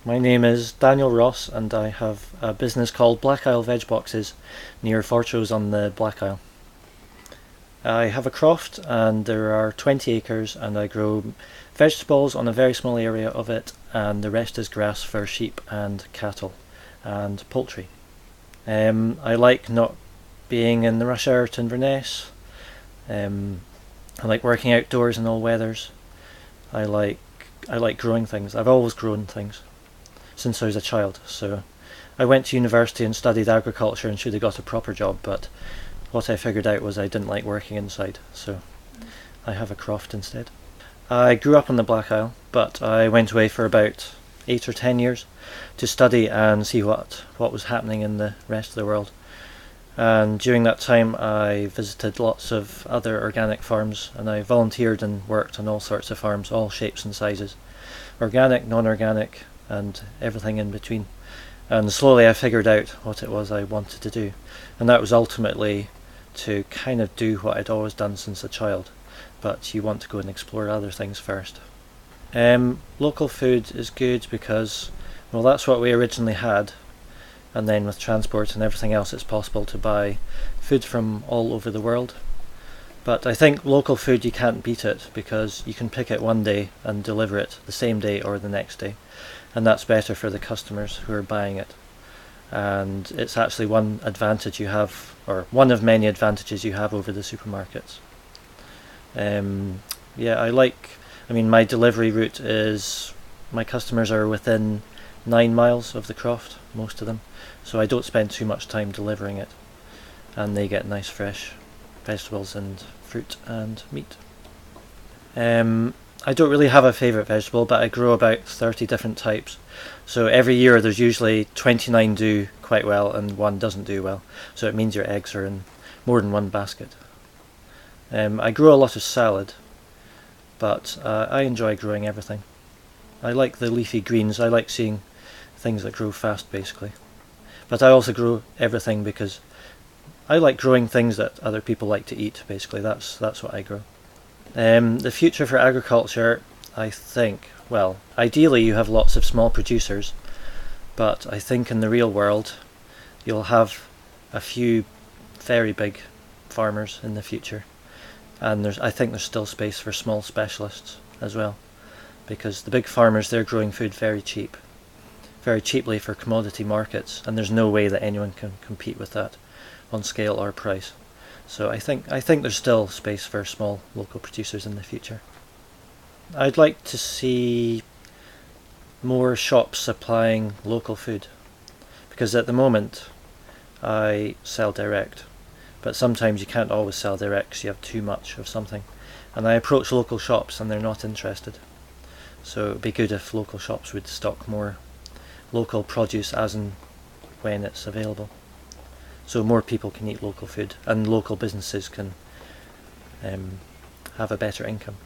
My name is Daniel Ross and I have a business called Black Isle Veg boxes near Fortrose on the Black Isle. I have a croft and there are 20 acres and I grow vegetables on a very small area of it, and the rest is grass for sheep and cattle and poultry. I like not being in the rush hour to Inverness. I like working outdoors in all weathers. I like growing things. I've always grown things since I was a child. So I went to university and studied agriculture and should have got a proper job, but what I figured out was I didn't like working inside, so I have a croft instead. I grew up on the Black Isle, but I went away for about 8 or 10 years to study and see what was happening in the rest of the world. And during that time I visited lots of other organic farms and I volunteered and worked on all sorts of farms, all shapes and sizes. Organic, non-organic, and everything in between. And slowly I figured out what it was I wanted to do. And that was ultimately to kind of do what I'd always done since a child, but you want to go and explore other things first. Local food is good because, well, that's what we originally had, and then with transport and everything else it's possible to buy food from all over the world. But I think local food, you can't beat it because you can pick it one day and deliver it the same day or the next day, and that's better for the customers who are buying it. And it's actually one advantage you have, or one of many advantages you have over the supermarkets. My delivery route is, my customers are within 9 miles of the croft, most of them, so I don't spend too much time delivering it, and they get nice fresh vegetables and fruit and meat. I don't really have a favourite vegetable, but I grow about 30 different types. So every year there's usually 29 do quite well and one doesn't do well. So it means your eggs are in more than one basket. I grow a lot of salad, but I enjoy growing everything. I like the leafy greens. I like seeing things that grow fast, basically. But I also grow everything because I like growing things that other people like to eat, basically. That's what I grow. The future for agriculture, I think, well, ideally you have lots of small producers, but I think in the real world you'll have a few very big farmers in the future, and I think there's still space for small specialists as well, because the big farmers, they're growing food very cheaply for commodity markets, and there's no way that anyone can compete with that on scale or price. So I think there's still space for small local producers in the future. I'd like to see more shops supplying local food, because at the moment I sell direct, but sometimes you can't always sell direct because you have too much of something, and I approach local shops and they're not interested. So it would be good if local shops would stock more local produce as and when it's available, so more people can eat local food and local businesses can have a better income.